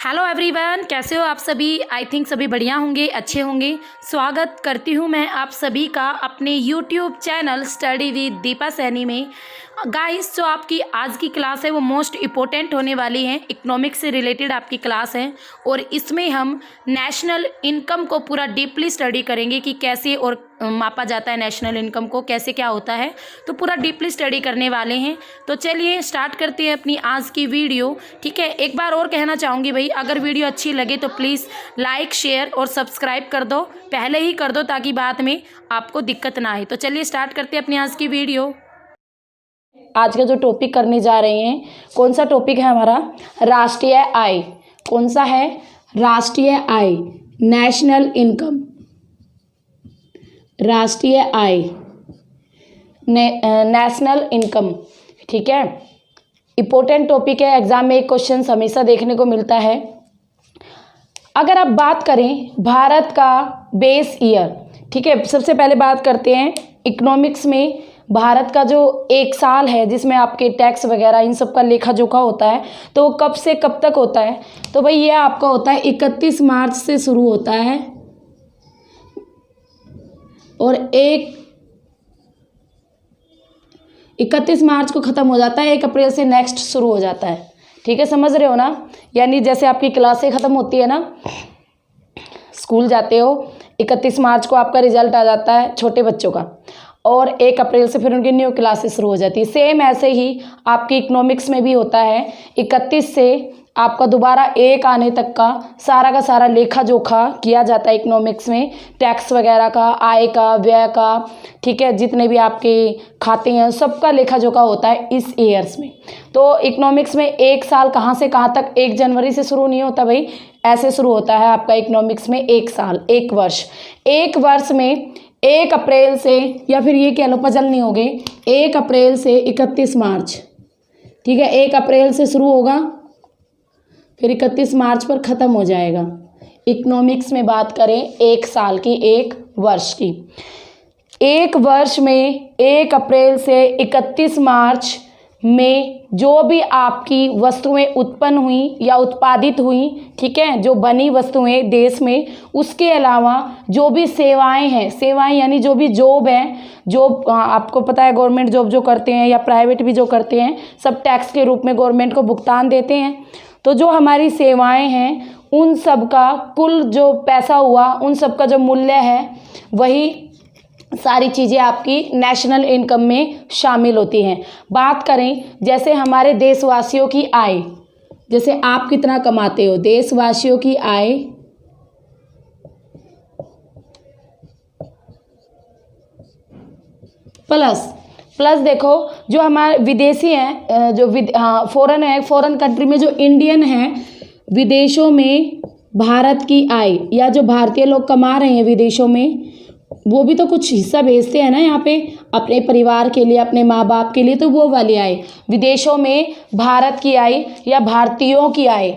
Hello everyone, कैसे हो आप सभी। आई थिंक सभी बढ़िया होंगे, अच्छे होंगे। स्वागत करती हूँ मैं आप सभी का अपने YouTube channel study with Deepa Saini में। गाइस, जो आपकी आज की क्लास है वो मोस्ट इम्पोर्टेंट होने वाली है। इकोनॉमिक्स से रिलेटेड आपकी क्लास है और इसमें हम नेशनल इनकम को पूरा डीपली स्टडी करेंगे कि कैसे और मापा जाता है नेशनल इनकम को, कैसे क्या होता है, तो पूरा डीपली स्टडी करने वाले हैं। तो चलिए स्टार्ट करते हैं अपनी आज की वीडियो। ठीक है, एक बार और कहना चाहूँगी भाई, अगर वीडियो अच्छी लगे तो प्लीज़ लाइक, शेयर और सब्सक्राइब कर दो, पहले ही कर दो ताकि बाद में आपको दिक्कत ना आए। तो चलिए स्टार्ट करते हैं अपनी आज की वीडियो। आज का जो टॉपिक करने जा रहे हैं, कौन सा टॉपिक है हमारा? राष्ट्रीय आय। कौन सा है? राष्ट्रीय आय, नेशनल इनकम। राष्ट्रीय आय, नेशनल इनकम। ठीक है, इम्पोर्टेंट टॉपिक है। एग्जाम में एक क्वेश्चन हमेशा देखने को मिलता है। अगर आप बात करें भारत का बेस ईयर, ठीक है, सबसे पहले बात करते हैं इकोनॉमिक्स में भारत का जो एक साल है जिसमें आपके टैक्स वगैरह इन सब का लेखा जोखा होता है, तो वो कब से कब तक होता है? तो भाई ये आपका होता है 31 मार्च से शुरू होता है और 31 मार्च को ख़त्म हो जाता है, 1 अप्रैल से नेक्स्ट शुरू हो जाता है। ठीक है, समझ रहे हो ना? यानी जैसे आपकी क्लासें ख़त्म होती है ना, स्कूल जाते हो, 31 मार्च को आपका रिजल्ट आ जाता है छोटे बच्चों का और 1 अप्रैल से फिर उनकी न्यू क्लासेस शुरू हो जाती है। सेम ऐसे ही आपकी इकोनॉमिक्स में भी होता है, 31 से आपका दोबारा 1 आने तक का सारा लेखा जोखा किया जाता है इकोनॉमिक्स में, टैक्स वगैरह का, आय का, व्यय का। ठीक है, जितने भी आपके खाते हैं सबका लेखा जोखा होता है इस ईयर्स में। तो इकोनॉमिक्स में एक साल कहाँ से कहाँ तक 1 जनवरी से शुरू नहीं होता भाई, ऐसे शुरू होता है आपका इकोनॉमिक्स में 1 साल, 1 वर्ष। 1 वर्ष में 1 अप्रैल से, या फिर ये कह लो पजल नहीं होगे, 1 अप्रैल से 31 मार्च। ठीक है, 1 अप्रैल से शुरू होगा फिर 31 मार्च पर ख़त्म हो जाएगा। इकोनॉमिक्स में बात करें 1 साल की, 1 वर्ष की। 1 वर्ष में 1 अप्रैल से 31 मार्च में जो भी आपकी वस्तुएं उत्पन्न हुई या उत्पादित हुई, ठीक है, जो बनी वस्तुएं देश में, उसके अलावा जो भी सेवाएं हैं, सेवाएं यानी जो भी जॉब है, जॉब आपको पता है गवर्नमेंट जॉब जो करते हैं या प्राइवेट भी जो करते हैं, सब टैक्स के रूप में गवर्नमेंट को भुगतान देते हैं। तो जो हमारी सेवाएं हैं उन सब का कुल जो पैसा हुआ, उन सब का जो मूल्य है, वही सारी चीज़ें आपकी नेशनल इनकम में शामिल होती हैं। बात करें जैसे हमारे देशवासियों की आय, जैसे आप कितना कमाते हो, देशवासियों की आय प्लस देखो जो हमारे विदेशी हैं, जो फॉरेन है, फॉरेन कंट्री में जो इंडियन है, विदेशों में भारत की आय या जो भारतीय लोग कमा रहे हैं विदेशों में, वो भी तो कुछ हिस्सा भेजते हैं ना यहाँ पे अपने परिवार के लिए, अपने माँ बाप के लिए, तो वो वाली आय विदेशों में भारत की आय या भारतीयों की आय।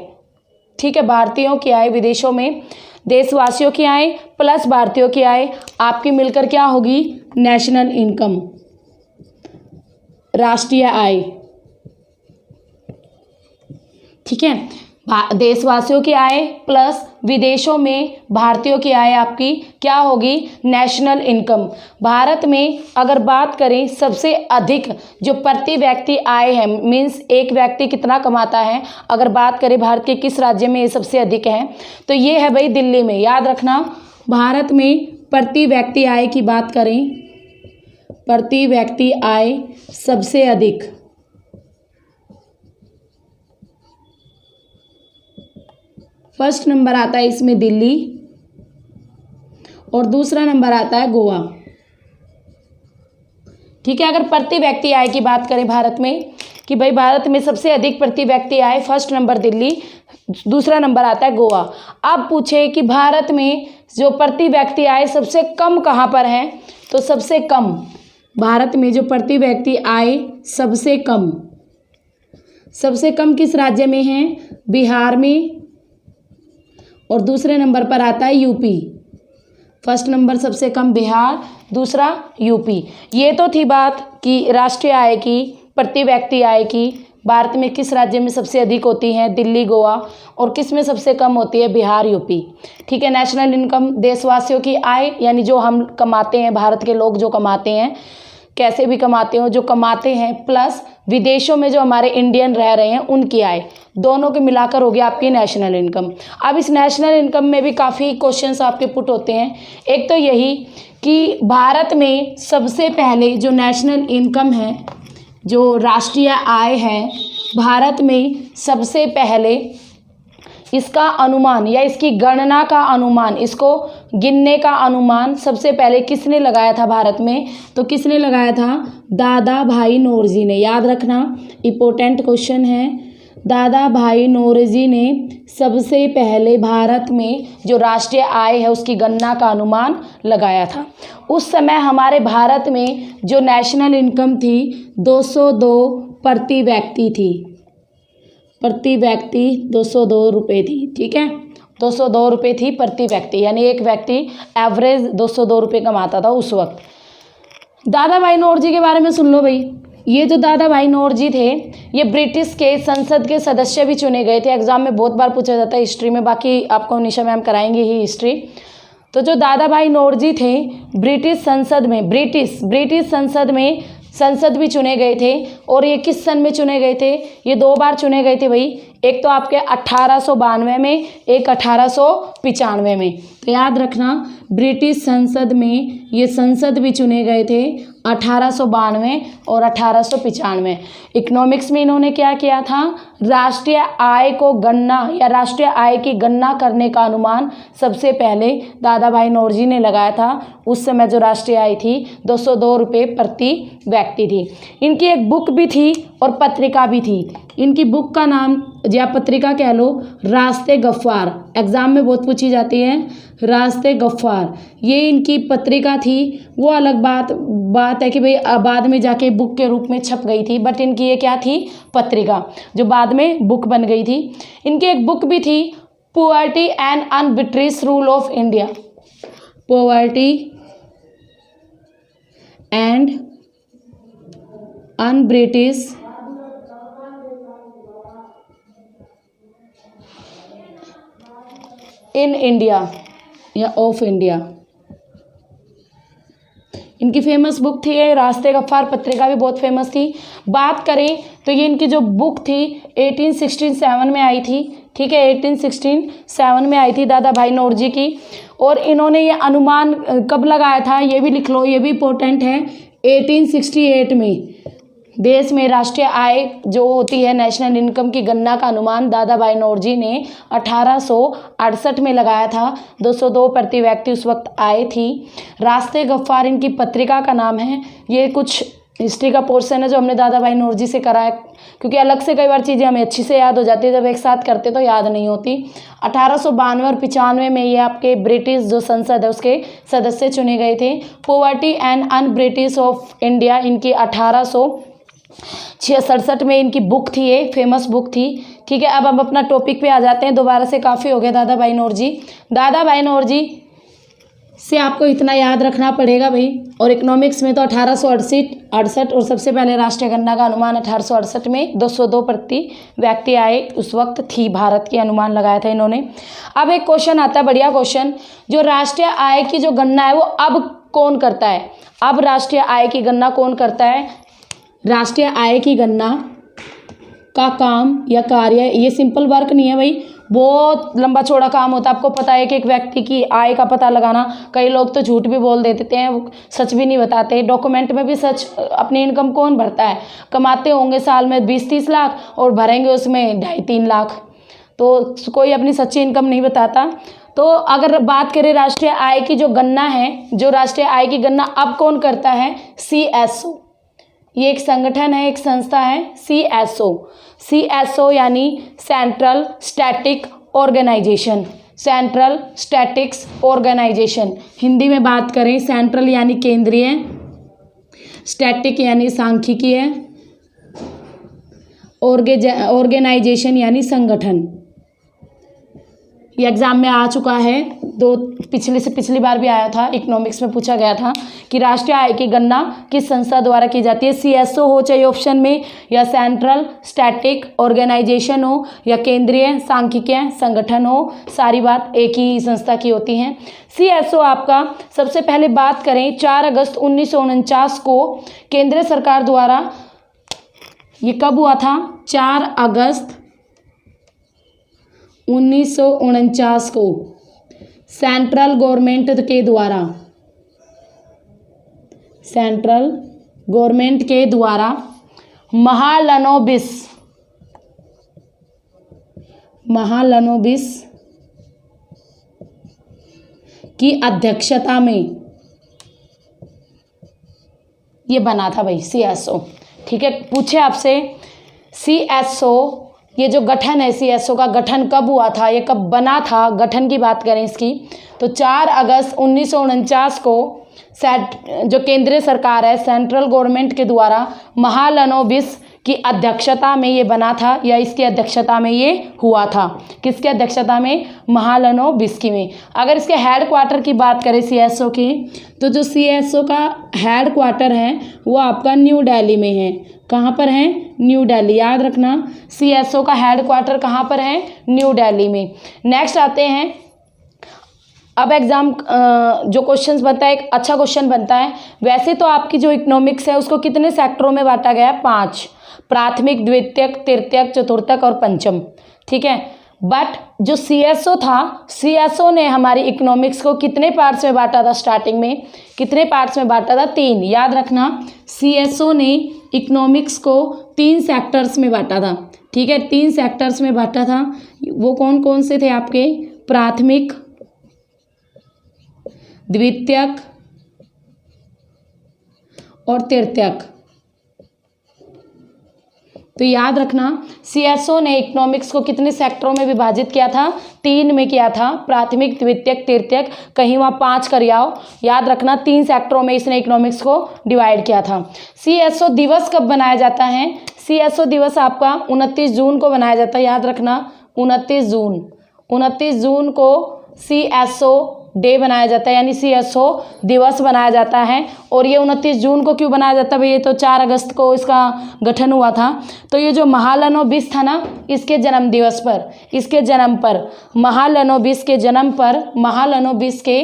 ठीक है, भारतीयों की आय विदेशों में, देशवासियों की आय प्लस भारतीयों की आय आपकी मिलकर क्या होगी? नेशनल इनकम, राष्ट्रीय आय। ठीक है, देशवासियों की आय प्लस विदेशों में भारतीयों की आय आपकी क्या होगी? National income. भारत में अगर बात करें सबसे अधिक जो प्रति व्यक्ति आय है, मीन्स एक व्यक्ति कितना कमाता है, अगर बात करें भारत के किस राज्य में ये सबसे अधिक है, तो ये है भाई दिल्ली में। याद रखना, भारत में प्रति व्यक्ति आय की बात करें, प्रति व्यक्ति आय सबसे अधिक फर्स्ट नंबर आता है इसमें दिल्ली और दूसरा नंबर आता है गोवा। ठीक है, अगर प्रति व्यक्ति आय की बात करें भारत में कि भाई भारत में सबसे अधिक प्रति व्यक्ति आय, फर्स्ट नंबर दिल्ली, दूसरा नंबर आता है गोवा। अब पूछे कि भारत में जो प्रति व्यक्ति आय सबसे कम कहाँ पर है, तो सबसे कम भारत में जो प्रति व्यक्ति आय सबसे कम किस राज्य में है? बिहार में, और दूसरे नंबर पर आता है यूपी। फर्स्ट नंबर सबसे कम बिहार, दूसरा यूपी। ये तो थी बात कि राष्ट्रीय आय की, प्रति व्यक्ति आय की, भारत में किस राज्य में सबसे अधिक होती हैं? दिल्ली, गोवा। और किस में सबसे कम होती है? बिहार, यूपी। ठीक है। नेशनल इनकम देशवासियों की आय, यानी जो हम कमाते हैं, भारत के लोग जो कमाते हैं, कैसे भी कमाते हो, जो कमाते हैं, प्लस विदेशों में जो हमारे इंडियन रह रहे हैं उनकी आय, दोनों के मिलाकर हो गया आपकी नेशनल इनकम। अब इस नेशनल इनकम में भी काफ़ी क्वेश्चंस आपके पुट होते हैं। एक तो यही कि भारत में सबसे पहले जो नेशनल इनकम है, जो राष्ट्रीय आय है, भारत में सबसे पहले इसका अनुमान या इसकी गणना का अनुमान, इसको गिनने का अनुमान सबसे पहले किसने लगाया था भारत में? तो किसने लगाया था? दादा भाई नौरोजी ने। याद रखना, इम्पोर्टेंट क्वेश्चन है। दादा भाई नौरोजी ने सबसे पहले भारत में जो राष्ट्रीय आय है उसकी गणना का अनुमान लगाया था। उस समय हमारे भारत में जो नेशनल इनकम थी 202 प्रति व्यक्ति थी। प्रति व्यक्ति 202 रुपये थी। ठीक है, 202 रुपये थी प्रति व्यक्ति, यानी एक व्यक्ति एवरेज 202 रुपये कमाता था उस वक्त। दादा भाई नौरोजी के बारे में सुन लो भाई। ये जो दादा भाई नौरोजी थे, ये ब्रिटिश के संसद के सदस्य भी चुने गए थे। एग्जाम में बहुत बार पूछा जाता है हिस्ट्री में, बाकी आपको निशा मैम कराएंगे ही हिस्ट्री। तो जो दादा भाई नौरोजी थे, ब्रिटिश संसद में संसद भी चुने गए थे। और ये किस सन में चुने गए थे? ये 2 बार चुने गए थे भाई। एक तो आपके 1892 में, एक 1895 में। तो याद रखना, ब्रिटिश संसद में ये संसद भी चुने गए थे 1892 और 1895। इकोनॉमिक्स में इन्होंने क्या किया था? राष्ट्रीय आय को गणना या राष्ट्रीय आय की गणना करने का अनुमान सबसे पहले दादा भाई नौरोजी ने लगाया था। उस समय जो राष्ट्रीय आय थी 202 रुपये प्रति व्यक्ति थी। इनकी एक बुक भी थी और पत्रिका भी थी। इनकी बुक का नाम या पत्रिका कह लो रास्ते गफ्फार। एग्जाम में बहुत पूछी जाती है, रास्ते गफ्फार। ये इनकी पत्रिका थी। वो अलग बात है कि भाई बाद में जाके बुक के रूप में छप गई थी, बट इनकी ये क्या थी? पत्रिका, जो बाद में बुक बन गई थी। इनकी एक बुक भी थी, poverty and un-British rule of India. Poverty and un-British in India या ऑफ इंडिया। इनकी फेमस बुक थी ये रास्ते गफ्फार। पत्रिका भी बहुत फेमस थी। बात करें तो ये इनकी जो बुक थी 1867 में आई थी। ठीक है, 1867 में आई थी दादा भाई नौरोजी की। और इन्होंने ये अनुमान कब लगाया था ये भी लिख लो, ये भी इम्पोर्टेंट है। 1868 में देश में राष्ट्रीय आय जो होती है नेशनल इनकम की गणना का अनुमान दादा भाई नौरोजी ने 1868 में लगाया था। 202 प्रति व्यक्ति उस वक्त आय थी। रास्ते गफ्फार इनकी पत्रिका का नाम है। ये कुछ हिस्ट्री का पोर्शन है जो हमने दादा भाई नौरोजी से करा है, क्योंकि अलग से कई बार चीज़ें हमें अच्छी से याद हो जाती है, जब एक साथ करते तो याद नहीं होती। 1892 और 95 में ये आपके ब्रिटिश जो संसद है उसके सदस्य चुने गए थे। Poverty and un-British of India इनकी 1867 में इनकी बुक थी, ये फेमस बुक थी। ठीक है, अब हम अपना टॉपिक पे आ जाते हैं। दोबारा से काफ़ी हो गया दादा भाई नौरोजी। दादा भाई नौरोजी से आपको इतना याद रखना पड़ेगा भाई। और इकोनॉमिक्स में तो 1868 और सबसे पहले राष्ट्रीय गणना का अनुमान 1868 में 202 प्रति व्यक्ति आय उस वक्त थी भारत की, अनुमान लगाया था इन्होंने। अब एक क्वेश्चन आता है, बढ़िया क्वेश्चन, जो राष्ट्रीय आय की जो गणना है वो अब कौन करता है? अब राष्ट्रीय आय की गणना कौन करता है? राष्ट्रीय आय की गणना का काम या कार्य, ये सिंपल वर्क नहीं है भाई, बहुत लंबा चौड़ा काम होता है। आपको पता है कि एक व्यक्ति की आय का पता लगाना, कई लोग तो झूठ भी बोल देते हैं, सच भी नहीं बताते। डॉक्यूमेंट में भी सच, अपनी इनकम कौन भरता है? कमाते होंगे साल में 20-30 लाख और भरेंगे उसमें 2.5-3 लाख, तो कोई अपनी सच्ची इनकम नहीं बताता। तो अगर बात करें राष्ट्रीय आय की जो गणना है, जो राष्ट्रीय आय की गणना अब कौन करता है? CSO। ये एक संगठन है, एक संस्था है, CSO यानी central static organization. Central statics organization, Hindi में बात करें सेंट्रल यानी केंद्रीय, स्टैटिक यानी सांख्यिकीय, ऑर्गेनाइजेशन यानी संगठन। ये एग्ज़ाम में आ चुका है, पिछली बार भी आया था, इकोनॉमिक्स में पूछा गया था कि राष्ट्रीय आय की गणना किस संस्था द्वारा की जाती है। CSO हो चाहिए ऑप्शन में, या सेंट्रल स्टैटिक ऑर्गेनाइजेशन हो, या केंद्रीय सांख्यिकीय संगठन हो, सारी बात एक ही संस्था की होती हैं। CSO आपका सबसे पहले बात करें 4 अगस्त 1949 को केंद्र सरकार द्वारा, ये कब हुआ था? 4 अगस्त 1949 को सेंट्रल गवर्नमेंट के द्वारा महालनोबिस की अध्यक्षता में ये बना था भाई CSO। ठीक है, पूछे आपसे CSO, ये जो गठन है CSO का, गठन कब हुआ था, ये कब बना था, गठन की बात करें इसकी, तो 4 अगस्त 1949 को जो केंद्रीय सरकार है, सेंट्रल गवर्नमेंट के द्वारा महालनोबिस की अध्यक्षता में ये बना था, या इसकी अध्यक्षता में ये हुआ था। किसकी अध्यक्षता में? महालनोबिस की में। अगर इसके हेड क्वार्टर की बात करें CSO की, तो जो CSO का हेड क्वार्टर है वो आपका न्यू दिल्ली में है। कहाँ पर है? न्यू दिल्ली, याद रखना CSO का हेड क्वार्टर कहाँ पर है? न्यू दिल्ली में। नेक्स्ट आते हैं, अब एग्ज़ाम जो क्वेश्चंस बनता है, एक अच्छा क्वेश्चन बनता है। वैसे तो आपकी जो इकोनॉमिक्स है उसको कितने सेक्टरों में बांटा गया है? 5, प्राथमिक, द्वितीयक, तृतीयक, चतुर्थक और पंचम। ठीक है, बट जो CSO था, CSO ने हमारी इकोनॉमिक्स को कितने पार्ट्स में बांटा था? स्टार्टिंग में कितने पार्ट्स में बांटा था? 3। याद रखना, CSO ने इकोनॉमिक्स को 3 सेक्टर्स में बांटा था। ठीक है, 3 सेक्टर्स में बांटा था। वो कौन कौन से थे आपके? प्राथमिक, द्वितीयक और तृतीयक। तो याद रखना, CSO ने इकोनॉमिक्स को कितने सेक्टरों में विभाजित किया था? 3 में किया था, प्राथमिक, द्वितीयक, तृतीयक। कहीं वहाँ 5 कर आओ, याद रखना 3 सेक्टरों में इसने इकोनॉमिक्स को डिवाइड किया था। CSO दिवस कब बनाया जाता है? CSO दिवस आपका 29 जून को बनाया जाता है। याद रखना 29 जून को CSO डे बनाया जाता है, यानी CSO दिवस बनाया जाता है। और ये 29 जून को क्यों बनाया जाता है भाई? ये तो 4 अगस्त को इसका गठन हुआ था। तो ये जो महालनोबिस था ना, इसके जन्म दिवस पर, इसके जन्म पर, महालनोबिस के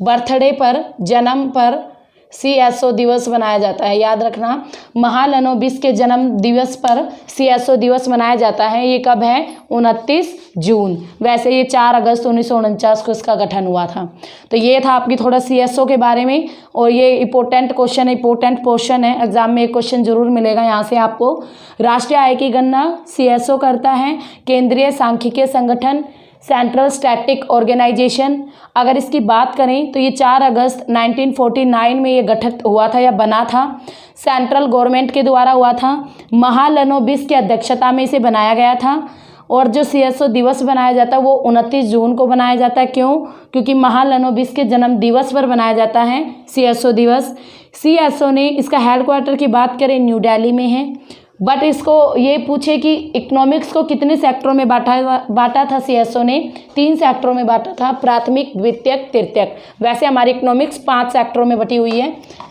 बर्थडे पर, जन्म पर CSO दिवस बनाया जाता है। याद रखना, महालनोबिस के जन्म दिवस पर CSO दिवस मनाया जाता है। ये कब है? 29 जून। वैसे ये 4 अगस्त 1949 को इसका गठन हुआ था। तो ये था आपकी थोड़ा CSO के बारे में, और ये इंपॉर्टेंट क्वेश्चन है, इंपॉर्टेंट क्वेश्चन है। एग्जाम में एक क्वेश्चन जरूर मिलेगा यहाँ से आपको। राष्ट्रीय आय की गणना CSO करता है, केंद्रीय सांख्यिकीय संगठन, सेंट्रल स्टैटिक ऑर्गेनाइजेशन। अगर इसकी बात करें तो ये 4 अगस्त 1949 में ये गठित हुआ था या बना था, सेंट्रल गवर्नमेंट के द्वारा हुआ था। महालनोबिस की अध्यक्षता में इसे बनाया गया था। और जो CSO दिवस बनाया जाता है वो 29 जून को बनाया जाता है। क्यों? क्योंकि महालनोबिस के जन्म दिवस पर बनाया जाता है CSO दिवस। CSO ने, इसका हेड क्वार्टर की बात करें, न्यू दिल्ली में है। बट इसको ये पूछे कि इकोनॉमिक्स को कितने सेक्टरों में बांटा था CSO ने? 3 सेक्टरों में बांटा था, प्राथमिक, द्वितीयक, तृतीयक। वैसे हमारी इकोनॉमिक्स 5 सेक्टरों में बटी हुई है,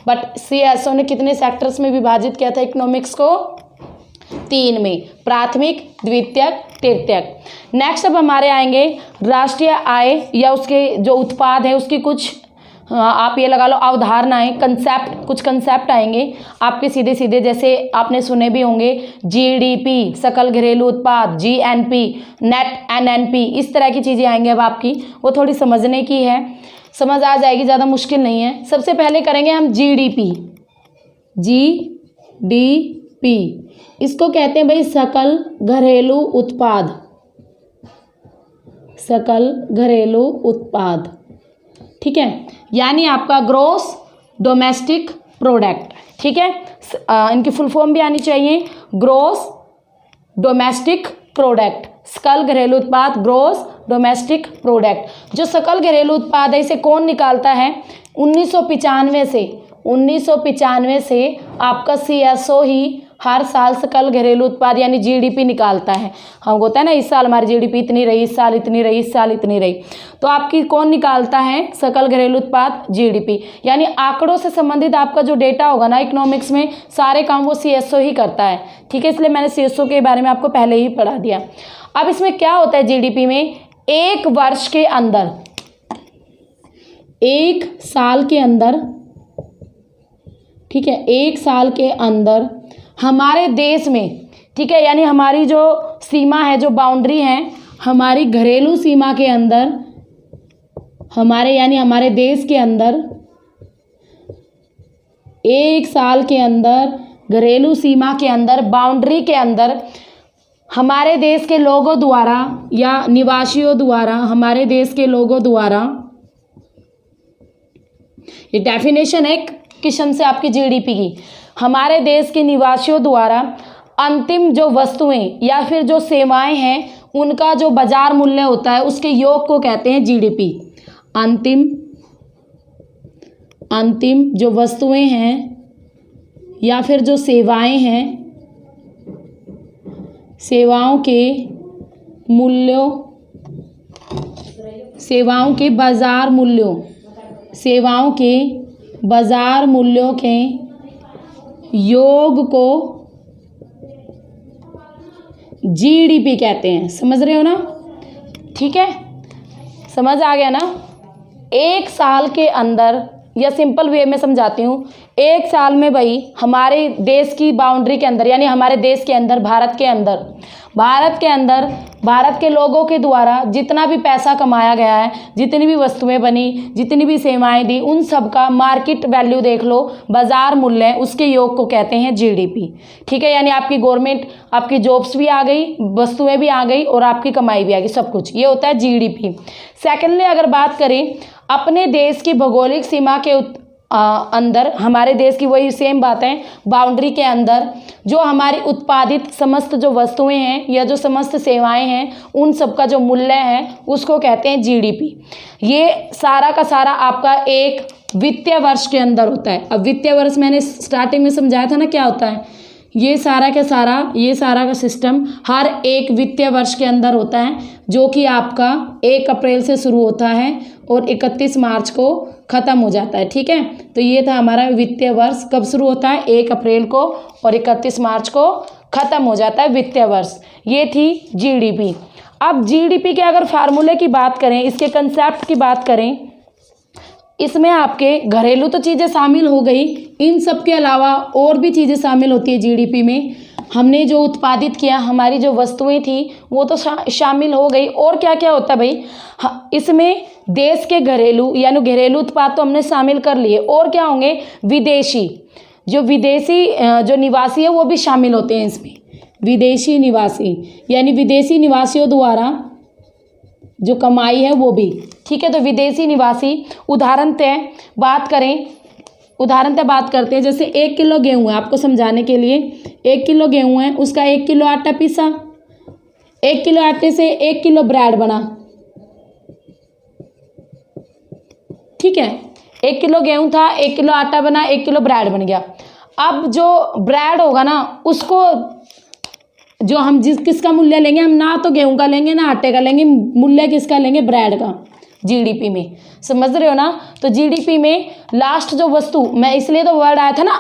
बट CSO ने कितने सेक्टर्स में विभाजित किया था इकोनॉमिक्स को? 3 में, प्राथमिक, द्वितीयक, तृतीयक। नेक्स्ट अब हमारे आएंगे राष्ट्रीय आय या उसके जो उत्पाद है उसकी कुछ आप ये लगा लो अवधारणाएं, कंसेप्ट, कुछ कंसेप्ट आएंगे आपके सीधे सीधे, जैसे आपने सुने भी होंगे GDP, सकल घरेलू उत्पाद, GNP, नेट NNP, इस तरह की चीज़ें आएंगी। अब आपकी वो थोड़ी समझने की है, समझ आ जाएगी, ज़्यादा मुश्किल नहीं है। सबसे पहले करेंगे हम GDP। इसको कहते हैं भाई सकल घरेलू उत्पाद, सकल घरेलू उत्पाद। ठीक है, यानी आपका ग्रॉस डोमेस्टिक प्रोडक्ट। ठीक है, इनकी फुल फॉर्म भी आनी चाहिए, ग्रॉस डोमेस्टिक प्रोडक्ट, सकल घरेलू उत्पाद, ग्रॉस डोमेस्टिक प्रोडक्ट। जो सकल घरेलू उत्पाद है इसे कौन निकालता है? 1995 से आपका CSO ही हर साल सकल घरेलू उत्पाद यानी जीडीपी निकालता है। हम होता है ना, इस साल हमारी जीडीपी इतनी रही, इस साल इतनी रही, इस साल इतनी रही। तो आपकी कौन निकालता है? सकल घरेलू उत्पाद, जीडीपी। यानी आंकड़ों से संबंधित आपका जो डेटा होगा ना इकोनॉमिक्स में, सारे काम वो सीएसओ ही करता है। ठीक है, इसलिए मैंने सीएसओ के बारे में आपको पहले ही पढ़ा दिया। अब इसमें क्या होता है जीडीपी में, एक वर्ष के अंदर, एक साल के अंदर, ठीक है, एक साल के अंदर हमारे देश में, ठीक है, यानी हमारी जो सीमा है, जो बाउंड्री है, हमारी घरेलू सीमा के अंदर, हमारे देश के अंदर एक साल के अंदर घरेलू सीमा के अंदर, बाउंड्री के अंदर हमारे देश के लोगों द्वारा या निवासियों द्वारा, हमारे देश के लोगों द्वारा, ये डेफिनेशन है किस्म से आपकी जीडीपी की, हमारे देश के निवासियों द्वारा अंतिम जो वस्तुएं या फिर जो सेवाएं हैं उनका जो बाजार मूल्य होता है उसके योग को कहते हैं जीडीपी। अंतिम जो वस्तुएं हैं या फिर जो सेवाएं हैं, सेवाओं के मूल्यों, सेवाओं के बाजार मूल्यों, सेवाओं के बाजार मूल्यों के योग को जीडीपी कहते हैं। समझ रहे हो ना? ठीक है, समझ आ गया ना? एक साल के अंदर, या सिंपल वे में समझाती हूँ, एक साल में भाई हमारे देश की बाउंड्री के अंदर, यानी हमारे देश के अंदर, भारत के अंदर भारत के लोगों के द्वारा जितना भी पैसा कमाया गया है, जितनी भी वस्तुएं बनी, जितनी भी सेवाएं दी, उन सब का मार्केट वैल्यू देख लो, बाजार मूल्य, उसके योग को कहते हैं जीडीपी। ठीक है, यानी आपकी गवर्नमेंट, आपकी जॉब्स भी आ गई, वस्तुएं भी आ गई और आपकी कमाई भी आ गई, सब कुछ, ये होता है जीडीपी। सेकेंडली अगर बात करें अपने देश की भौगोलिक सीमा के अंदर, हमारे देश की वही सेम बात है, बाउंड्री के अंदर जो हमारी उत्पादित समस्त जो वस्तुएं हैं या जो समस्त सेवाएं हैं, उन सब का जो मूल्य है उसको कहते हैं जीडीपी। ये सारा का सारा आपका एक वित्तीय वर्ष के अंदर होता है। अब वित्तीय वर्ष मैंने स्टार्टिंग में समझाया था ना क्या होता है, ये सारा का सिस्टम हर एक वित्तीय वर्ष के अंदर होता है, जो कि आपका 1 अप्रैल से शुरू होता है और 31 मार्च को ख़त्म हो जाता है। ठीक है, तो ये था हमारा वित्तीय वर्ष, कब शुरू होता है? 1 अप्रैल को और 31 मार्च को ख़त्म हो जाता है वित्तीय वर्ष। ये थी जीडीपी। अब जीडीपी के अगर फार्मूले की बात करें, इसके कंसेप्ट की बात करें, इसमें आपके घरेलू तो चीज़ें शामिल हो गई, इन सब के अलावा और भी चीज़ें शामिल होती है जीडीपी में। हमने जो उत्पादित किया, हमारी जो वस्तुएं थी वो तो शामिल हो गई, और क्या क्या होता है भाई? इसमें देश के घरेलू यानी घरेलू उत्पाद तो हमने शामिल कर लिए, और क्या होंगे? विदेशी जो निवासी है वो भी शामिल होते हैं इसमें, विदेशी निवासी, यानी विदेशी निवासियों द्वारा जो कमाई है वो भी। ठीक है, तो विदेशी निवासी, उदाहरण बात करते हैं, जैसे 1 किलो गेहूँ है, आपको समझाने के लिए, 1 किलो गेहूँ है, उसका 1 किलो आटा पीसा, 1 किलो आटे से 1 किलो ब्रेड बना। ठीक है, 1 किलो गेहूँ था, 1 किलो आटा बना, 1 किलो ब्रेड बन गया। अब जो ब्रेड होगा ना, उसको जो हम किसका मूल्य लेंगे? हम ना तो गेहूं का लेंगे ना आटे का लेंगे, मूल्य किसका लेंगे? ब्रेड का, जीडीपी में। समझ रहे हो ना? तो जीडीपी में लास्ट जो वस्तु, मैं इसलिए तो वर्ड आया था ना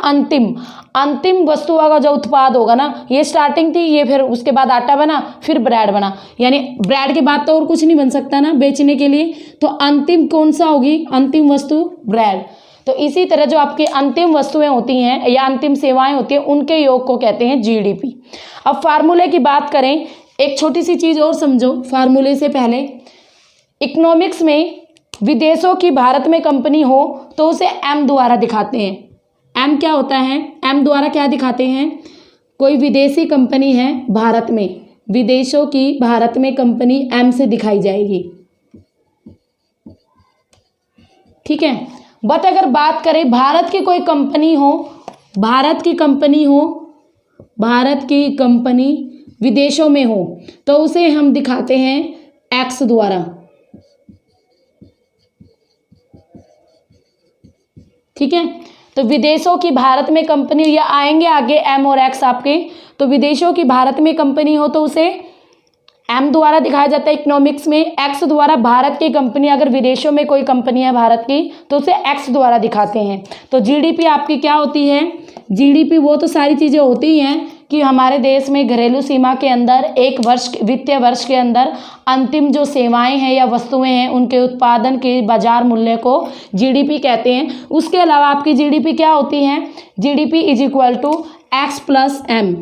अंतिम वस्तु का जो उत्पाद होगा ना, ये स्टार्टिंग थी, ये फिर उसके बाद आटा बना, फिर ब्रेड बना, यानी ब्रेड के बाद तो और कुछ नहीं बन सकता ना बेचने के लिए, तो अंतिम कौन सा होगी? अंतिम वस्तु ब्रेड। तो इसी तरह जो आपकी अंतिम वस्तुएं होती हैं या अंतिम सेवाएं होती हैं, उनके योग को कहते हैं जीडीपी। अब फार्मूले की बात करें, एक छोटी सी चीज़ और समझो फार्मूले से पहले। इकोनॉमिक्स में विदेशों की भारत में कंपनी हो तो उसे एम द्वारा दिखाते हैं। एम क्या होता है? एम द्वारा क्या दिखाते हैं? कोई विदेशी कंपनी है भारत में, विदेशों की भारत में कंपनी एम से दिखाई जाएगी। ठीक है, बट अगर बात करें भारत की कोई कंपनी हो, भारत की कंपनी विदेशों में हो, तो उसे हम दिखाते हैं एक्स द्वारा। ठीक है, तो विदेशों की भारत में कंपनी, या आएंगे आगे एम और एक्स आपके, तो विदेशों की भारत में कंपनी हो तो उसे एम द्वारा दिखाया जाता है इकोनॉमिक्स में, एक्स द्वारा भारत की कंपनी, अगर विदेशों में कोई कंपनी है भारत की तो उसे एक्स द्वारा दिखाते हैं। तो जीडीपी आपकी क्या होती है, जीडीपी वो तो सारी चीज़ें होती ही हैं कि हमारे देश में घरेलू सीमा के अंदर एक वर्ष, वित्तीय वर्ष के अंदर अंतिम जो सेवाएं हैं या वस्तुएं हैं उनके उत्पादन के बाजार मूल्य को जीडीपी कहते हैं। उसके अलावा आपकी जीडीपी क्या होती है, GDP is equal to X plus M.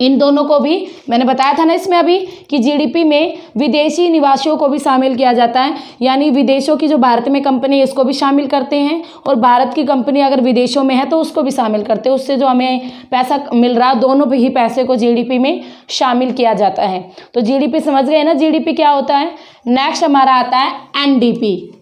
इन दोनों को भी मैंने बताया था ना इसमें अभी कि जीडीपी में विदेशी निवासियों को भी शामिल किया जाता है, यानी विदेशों की जो भारत में कंपनी है इसको भी शामिल करते हैं, और भारत की कंपनी अगर विदेशों में है तो उसको भी शामिल करते हैं। उससे जो हमें पैसा मिल रहा है दोनों ही पैसे को जीडीपी में शामिल किया जाता है। तो जीडीपी समझ गए ना जीडीपी क्या होता है। नेक्स्ट हमारा आता है एनडीपी।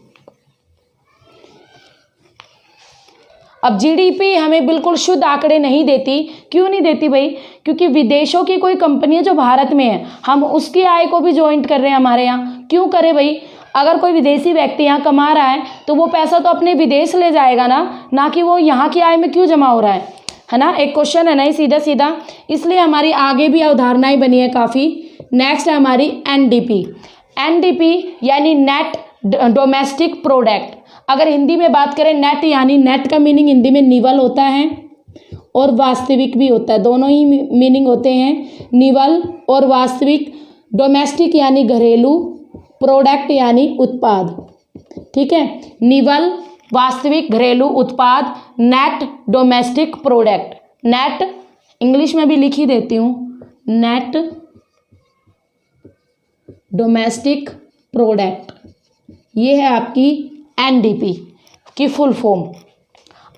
अब जीडीपी हमें बिल्कुल शुद्ध आंकड़े नहीं देती, क्यों नहीं देती भाई, क्योंकि विदेशों की कोई कंपनी है जो भारत में है, हम उसकी आय को भी जॉइंट कर रहे हैं हमारे यहाँ। क्यों करें भाई, अगर कोई विदेशी व्यक्ति यहाँ कमा रहा है तो वो पैसा तो अपने विदेश ले जाएगा ना कि वो यहाँ की आय में क्यों जमा हो रहा है ना। एक क्वेश्चन है ना सीधा सीधा, इसलिए हमारी आगे भी अवधारणाएं बनी है काफ़ी। नेक्स्ट है हमारी एनडीपी। एनडीपी यानी नेट डोमेस्टिक प्रोडक्ट। अगर हिंदी में बात करें नेट, यानी नेट का मीनिंग हिंदी में निवल होता है और वास्तविक भी होता है, दोनों ही मीनिंग होते हैं, निवल और वास्तविक। डोमेस्टिक यानी घरेलू, प्रोडक्ट यानी उत्पाद, ठीक है। निवल वास्तविक घरेलू उत्पाद, net domestic product. Net English में भी लिख ही देती हूँ, नेट डोमेस्टिक प्रोडक्ट, ये है आपकी एनडीपी की फुल फॉर्म।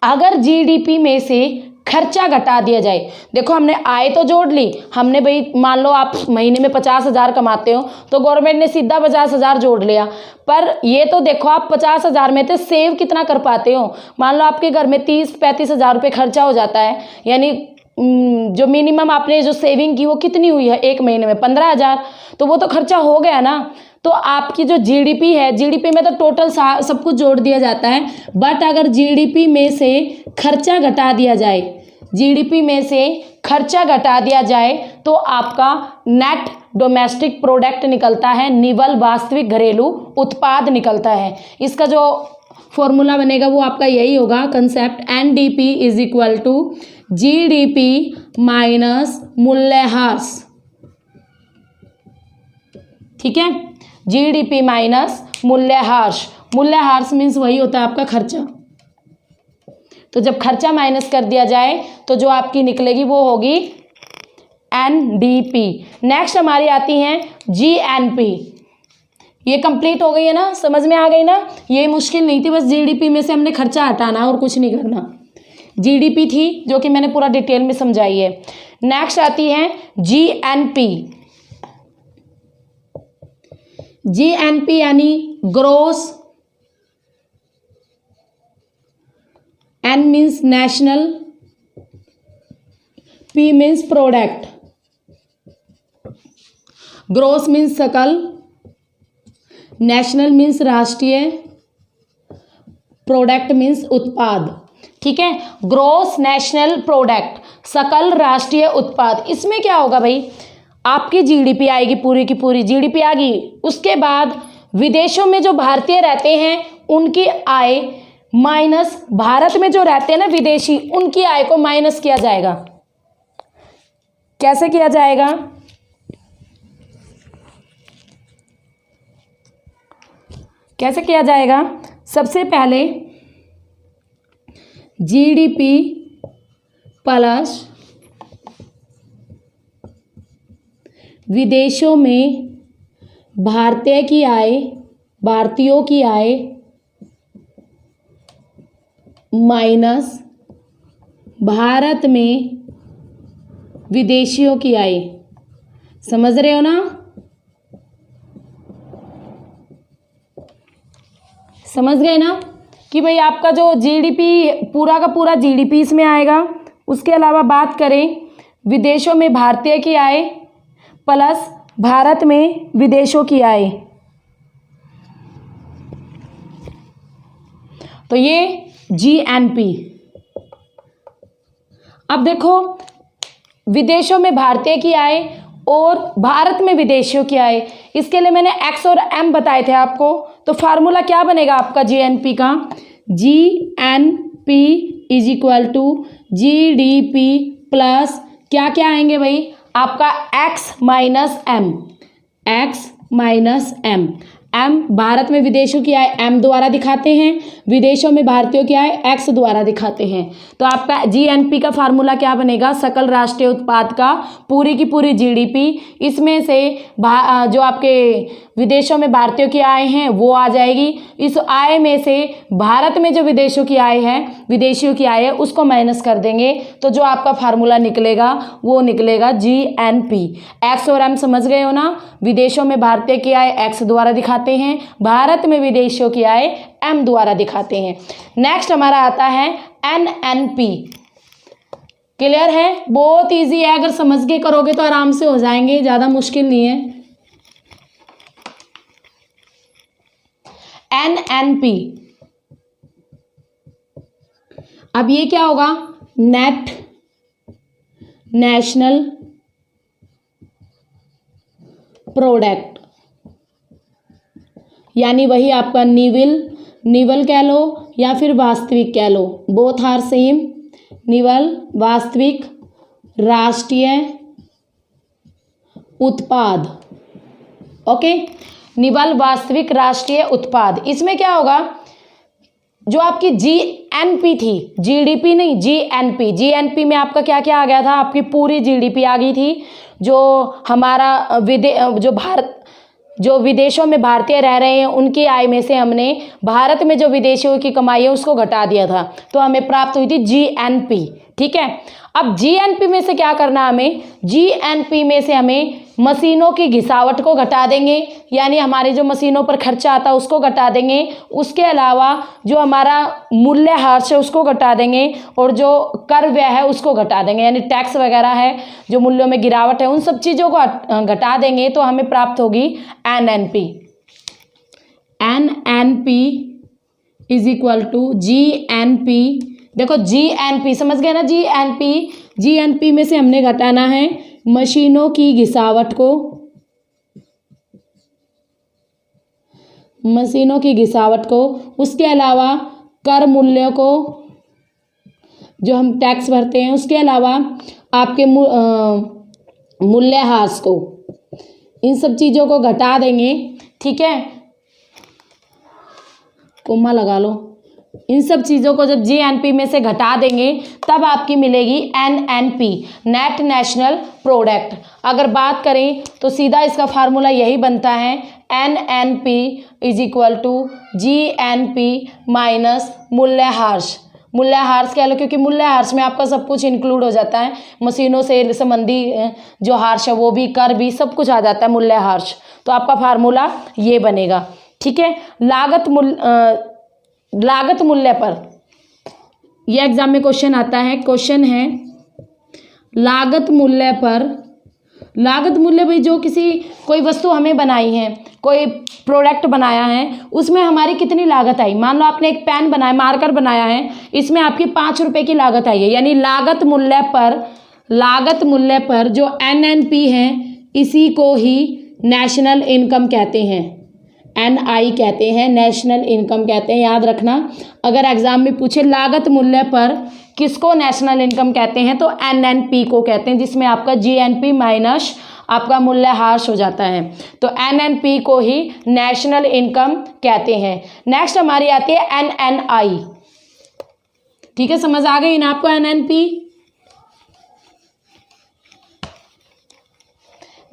अगर जीडीपी में से खर्चा घटा दिया जाए, देखो हमने आय तो जोड़ ली, हमने भाई मान लो आप महीने में 50,000 कमाते हो तो गवर्नमेंट ने सीधा 50,000 जोड़ लिया, पर ये तो देखो आप 50,000 में से सेव कितना कर पाते हो। मान लो आपके घर में 30-35 हज़ार रुपये खर्चा हो जाता है, यानी जो मिनिमम आपने जो सेविंग की वो कितनी हुई है एक महीने में 15,000, तो वो तो खर्चा हो गया ना। तो आपकी जो जीडीपी है, जीडीपी में तो टोटल सब कुछ जोड़ दिया जाता है, बट अगर जीडीपी में से खर्चा घटा दिया जाए, जीडीपी में से खर्चा घटा दिया जाए तो आपका नेट डोमेस्टिक प्रोडक्ट निकलता है, निवल वास्तविक घरेलू उत्पाद निकलता है। इसका जो फॉर्मूला बनेगा वो आपका यही होगा concept, NDP is equal to GDP minus मूल्यह्रास, ठीक है। जीडीपी माइनस मूल्यह्रास, मूल्यह्रास मीन्स वही होता है आपका खर्चा। तो जब खर्चा माइनस कर दिया जाए तो जो आपकी निकलेगी वो होगी एनडीपी। नेक्स्ट हमारी आती हैं जीएनपी। ये कंप्लीट हो गई है ना, समझ में आ गई ना, ये मुश्किल नहीं थी, बस जीडीपी में से हमने खर्चा हटाना और कुछ नहीं करना। जीडीपी थी जो कि मैंने पूरा डिटेल में समझाई है। नेक्स्ट आती है जीएनपी। जीएनपी यानी gross, N means national, P means product. Gross means सकल, नेशनल मीन्स राष्ट्रीय, प्रोडक्ट मीन्स उत्पाद, ठीक है। ग्रोस नेशनल प्रोडक्ट, सकल राष्ट्रीय उत्पाद। इसमें क्या होगा भाई, आपकी जीडीपी आएगी, पूरी की पूरी जीडीपी आ गई, उसके बाद विदेशों में जो भारतीय रहते हैं उनकी आय माइनस भारत में जो रहते हैं ना विदेशी, उनकी आय को माइनस किया जाएगा। कैसे किया जाएगा, कैसे किया जाएगा, सबसे पहले जीडीपी प्लस विदेशों में भारतीय की आय, भारतीयों की आय माइनस भारत में विदेशियों की आय। समझ रहे हो ना, समझ गए ना कि भाई आपका जो जीडीपी पूरा का पूरा जीडीपी इसमें आएगा। उसके अलावा बात करें विदेशों में भारतीय की आय प्लस भारत में विदेशों की आय, तो ये GNP। अब देखो, विदेशों में भारतीय की आय और भारत में विदेशियों की आय, इसके लिए मैंने x और m बताए थे आपको। तो फार्मूला क्या बनेगा आपका GNP का? GNP is equal to GDP plus क्या क्या आएंगे भाई आपका x minus m, x minus m। m Bharat में विदेशों की आय m द्वारा दिखाते हैं, विदेशों में भारतीयों की आय x द्वारा दिखाते हैं। तो आपका GNP का फार्मूला क्या बनेगा? सकल राष्ट्रीय उत्पाद का पूरी की पूरी GDP, इसमें से जो आपके विदेशों में भारतीयों की आय हैं वो आ जाएगी। इस आय में से भारत में जो विदेशों की आय है, विदेशियों की आय है, उसको माइनस कर देंगे तो जो आपका फार्मूला निकलेगा वो निकलेगा GNP। x और m समझ गए हो ना? विदेशों में भारतीय की आय x द्वारा दिखाते हैं, भारत में विदेशियों की आय m द्वारा दिखाते हैं। नेक्स्ट हमारा आता है NNP। क्लियर है? बहुत इजी है, अगर समझ के करोगे तो आराम से हो जाएंगे, ज़्यादा मुश्किल नहीं है। NNP, अब ये क्या होगा? नेट नेशनल प्रोडक्ट, यानी वही आपका निवल कह लो या फिर वास्तविक कह लो, बोथ आर सेम। निवल वास्तविक राष्ट्रीय उत्पाद, ओके, निवल वास्तविक राष्ट्रीय उत्पाद। इसमें क्या होगा? जो आपकी GNP थी, GDP नहीं, GNP में आपका क्या क्या आ गया था? आपकी पूरी GDP आ गई थी। जो हमारा जो विदेशों में भारतीय रह रहे हैं उनकी आय में से हमने भारत में जो विदेशियों की कमाई है उसको घटा दिया था, तो हमें प्राप्त हुई थी GNP। ठीक है, अब GNP में से क्या करना हमें? GNP में से हमें मशीनों की घिसावट को घटा देंगे, यानी हमारी जो मशीनों पर खर्चा आता है उसको घटा देंगे। उसके अलावा जो हमारा मूल्यह्रास है उसको घटा देंगे, और जो कर व्यय है उसको घटा देंगे, यानी टैक्स वगैरह है, जो मूल्यों में गिरावट है, उन सब चीज़ों को घटा देंगे तो हमें प्राप्त होगी NNP। NNP is equal to GNP। देखो GNP समझ गए ना? GNP में से हमने घटाना है मशीनों की घिसावट को, उसके अलावा कर मूल्य को, जो हम टैक्स भरते हैं, उसके अलावा आपके मूल्यह्रास को, इन सब चीज़ों को घटा देंगे। ठीक है, कोमा लगा लो। इन सब चीज़ों को जब GNP में से घटा देंगे तब आपकी मिलेगी NNP, नेट नेशनल प्रोडक्ट। अगर बात करें तो सीधा इसका फार्मूला यही बनता है, NNP is equal to GNP minus मूल्यह्रास। मूल्यह्रास कह लो, क्योंकि मूल्यह्रास में आपका सब कुछ इंक्लूड हो जाता है, मशीनों से संबंधी जो ह्रास है वो भी, कर भी, सब कुछ आ जाता है मूल्यह्रास। तो आपका फार्मूला ये बनेगा। ठीक है, लागत मूल्य पर यह एग्जाम में क्वेश्चन आता है। क्वेश्चन है लागत मूल्य पर। लागत मूल्य भाई, जो कोई वस्तु हमें बनाई है, कोई प्रोडक्ट बनाया है, उसमें हमारी कितनी लागत आई। मान लो आपने एक पेन बनाया, मार्कर बनाया है, इसमें आपकी 5 रुपए की लागत आई है, यानी लागत मूल्य पर जो NNP है इसी को ही नेशनल इनकम कहते हैं, NI कहते हैं, नेशनल इनकम कहते हैं। याद रखना, अगर एग्जाम में पूछे लागत मूल्य पर किसको नेशनल इनकम कहते हैं तो NNP को कहते हैं, जिसमें आपका GNP माइनस आपका मूल्यह्रास हो जाता है। तो NNP को ही नेशनल इनकम कहते हैं। नेक्स्ट हमारी आती है NNI। ठीक है, समझ आ गई ना आपको NNP?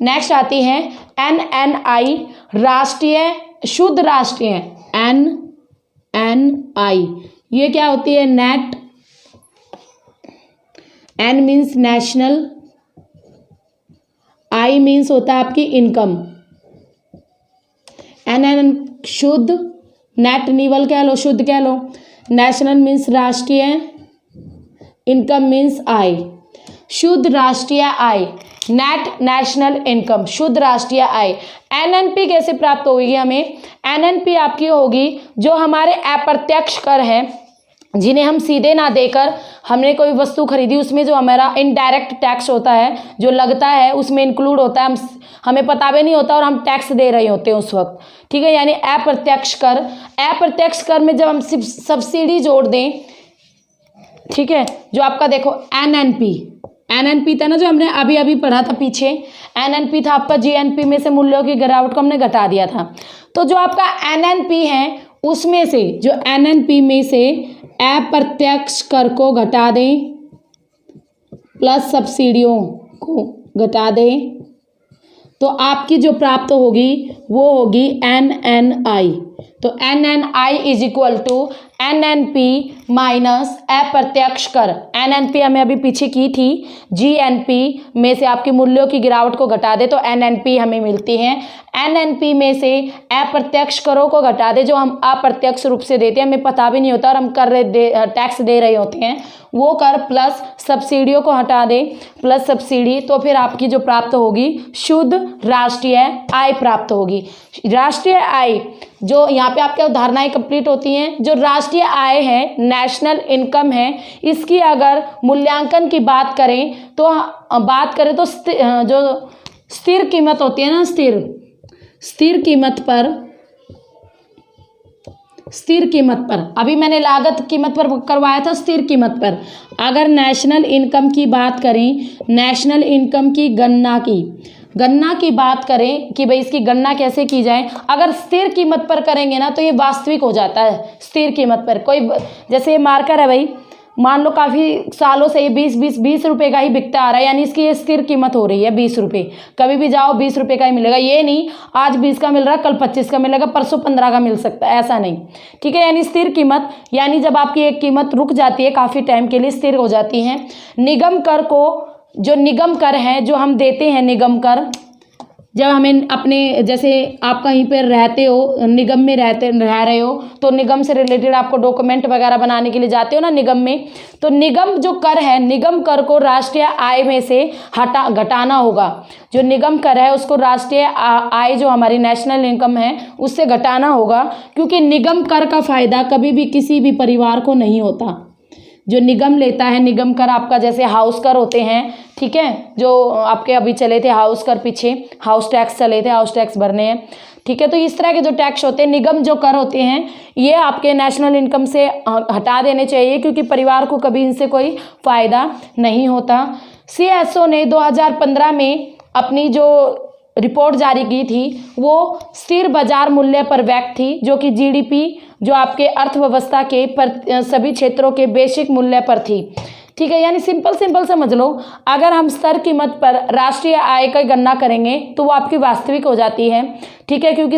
नेक्स्ट आती है NNI, राष्ट्रीय शुद्ध राष्ट्रीय, NNI। ये क्या होती है? Net, N means national, I means होता है आपकी इनकम। NN शुद्ध, नेट निवल कह लो, शुद्ध कह लो, नेशनल मीन्स राष्ट्रीय, इनकम मीन्स आय। शुद्ध राष्ट्रीय आय, नेट नेशनल इनकम, शुद्ध राष्ट्रीय आय। एनएनपी कैसे प्राप्त होगी हमें? एनएनपी आपकी होगी जो हमारे अप्रत्यक्ष कर हैं, जिन्हें हम सीधे ना देकर हमने कोई वस्तु खरीदी, उसमें जो हमारा इनडायरेक्ट टैक्स होता है जो लगता है उसमें इंक्लूड होता है, हमें पता भी नहीं होता और हम टैक्स दे रहे होते हैं उस वक्त, ठीक है, यानी अप्रत्यक्ष कर। अप्रत्यक्ष कर में जब हम सिर्फ सब्सिडी जोड़ दें, ठीक है, जो आपका देखो एनएनपी था ना, जो हमने अभी अभी पढ़ा था पीछे, एनएनपी था आपका जीएनपी में से मूल्यों की गिरावट को हमने घटा दिया था। तो जो आपका एनएनपी है उसमें से, जो एनएनपी में से अप्रत्यक्ष कर को घटा दें प्लस सब्सिडियों को घटा दें, तो आपकी जो प्राप्त होगी वो होगी एनएनआई। तो NNI is equal to NNP minus अप्रत्यक्ष कर। एनएनपी हमें अभी पीछे की थी, जीएनपी में से आपके मूल्यों की गिरावट को घटा दे तो एनएनपी हमें मिलती है। एनएनपी में से अप्रत्यक्ष करों को घटा दे, जो हम अप्रत्यक्ष रूप से देते हैं, हमें पता भी नहीं होता और हम टैक्स दे रहे होते हैं, वो कर प्लस सब्सिडियों को हटा दे प्लस सब्सिडी, तो फिर आपकी जो प्राप्त होगी शुद्ध राष्ट्रीय आय प्राप्त होगी। राष्ट्रीय आय जो यहाँ पे आपके अवधारणाएं कंप्लीट होती हैं, जो राष्ट्रीय आय है, नेशनल इनकम है, इसकी अगर मूल्यांकन की बात करें तो जो स्थिर कीमत होती है ना, स्थिर कीमत पर अभी मैंने लागत कीमत पर करवाया था, स्थिर कीमत पर अगर नेशनल इनकम की बात करें, नेशनल इनकम की गणना की बात करें कि भाई इसकी गणना कैसे की जाए, अगर स्थिर कीमत पर करेंगे ना तो ये वास्तविक हो जाता है। स्थिर कीमत पर कोई, जैसे ये मार्कर है भाई, मान लो काफ़ी सालों से ये 20 रुपए का ही बिकता आ रहा है, यानी इसकी ये स्थिर कीमत हो रही है 20 रुपये। कभी भी जाओ 20 रुपये का ही मिलेगा, ये नहीं आज 20 का मिल रहा है कल 25 का मिलेगा, परसों 15 का मिल सकता है, ऐसा नहीं, ठीक है। यानी स्थिर कीमत, यानी जब आपकी एक कीमत रुक जाती है काफ़ी टाइम के लिए, स्थिर हो जाती है। निगम कर को, जो निगम कर है जो हम देते हैं, निगम कर जब हमें अपने, जैसे आप कहीं पर रहते हो, निगम में रह रहे हो, तो निगम से रिलेटेड आपको डॉक्यूमेंट वगैरह बनाने के लिए जाते हो ना निगम में, तो निगम जो कर है, निगम कर को राष्ट्रीय आय में से घटाना होगा। जो निगम कर है उसको राष्ट्रीय आय, जो हमारी नेशनल इनकम है, उससे घटाना होगा, क्योंकि निगम कर का फ़ायदा कभी भी किसी भी परिवार को नहीं होता। जो निगम लेता है, निगम कर आपका जैसे हाउस कर होते हैं, ठीक है, जो आपके अभी चले थे हाउस कर, पीछे हाउस टैक्स चले थे, हाउस टैक्स भरने हैं, ठीक है। तो इस तरह के जो टैक्स होते हैं, निगम जो कर होते हैं, ये आपके नेशनल इनकम से हटा देने चाहिए, क्योंकि परिवार को कभी इनसे कोई फ़ायदा नहीं होता। CSO ने 2015 में अपनी जो रिपोर्ट जारी की थी वो स्थिर बाजार मूल्य पर व्यक्त थी, जो कि GDP, जो आपके अर्थव्यवस्था के सभी क्षेत्रों के बेसिक मूल्य पर थी, ठीक है। यानी सिंपल समझ लो, अगर हम स्थिर कीमत पर राष्ट्रीय आय की गणना करेंगे तो वो आपकी वास्तविक हो जाती है, ठीक है, क्योंकि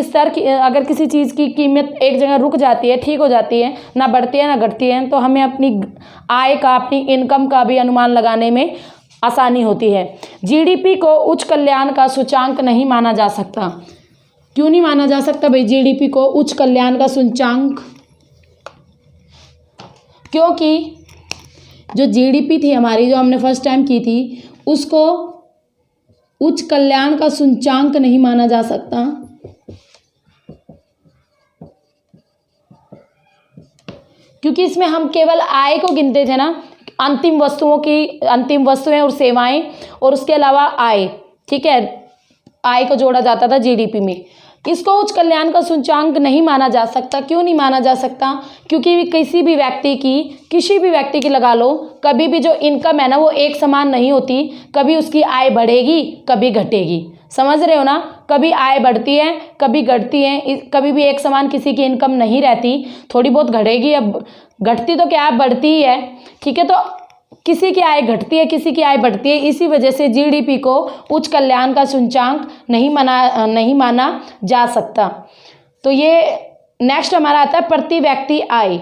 अगर किसी चीज़ की कीमत एक जगह रुक जाती है, ठीक हो जाती है, ना बढ़ती है ना घटती है, तो हमें अपनी आय का, अपनी इनकम का भी अनुमान लगाने में आसानी होती है। GDP को उच्च कल्याण का सूचांक नहीं माना जा सकता। क्यों नहीं माना जा सकता भाई GDP को उच्च कल्याण का सूचांक? क्योंकि जो GDP थी हमारी, जो हमने फर्स्ट टाइम की थी, उसको उच्च कल्याण का सूचांक नहीं माना जा सकता, क्योंकि इसमें हम केवल आय को गिनते थे ना, अंतिम वस्तुएं और सेवाएं, और उसके अलावा आय, ठीक है, आय को जोड़ा जाता था GDP में। इसको उच्च कल्याण का सूचांक नहीं माना जा सकता। क्यों नहीं माना जा सकता? क्योंकि किसी भी व्यक्ति की लगा लो, कभी भी जो इनकम है ना वो एक समान नहीं होती, कभी उसकी आय बढ़ेगी कभी घटेगी, समझ रहे हो ना, कभी आय बढ़ती है कभी घटती है, कभी भी एक समान किसी की इनकम नहीं रहती, थोड़ी बहुत घटेगी, अब घटती तो क्या बढ़ती ही है, ठीक है। तो किसी की आय घटती है किसी की आय बढ़ती है, इसी वजह से GDP को उच्च कल्याण का सूचांक नहीं माना जा सकता। तो ये नेक्स्ट हमारा आता है प्रति व्यक्ति आय।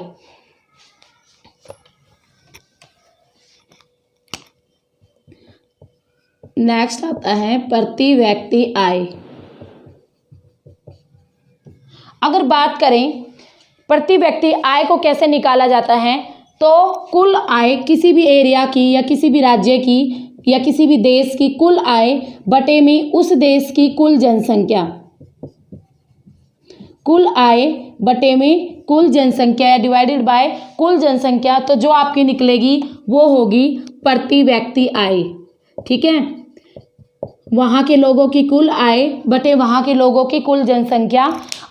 नेक्स्ट आता है प्रति व्यक्ति आय। अगर बात करें प्रति व्यक्ति आय को कैसे निकाला जाता है, तो कुल आय किसी भी एरिया की या किसी भी राज्य की या किसी भी देश की कुल आय बटे में उस देश की कुल जनसंख्या, कुल आय बटे में कुल जनसंख्या या डिवाइडेड बाय कुल जनसंख्या, तो जो आपकी निकलेगी वो होगी प्रति व्यक्ति आय। ठीक है, वहाँ के लोगों की कुल आय बटे वहाँ के लोगों की कुल जनसंख्या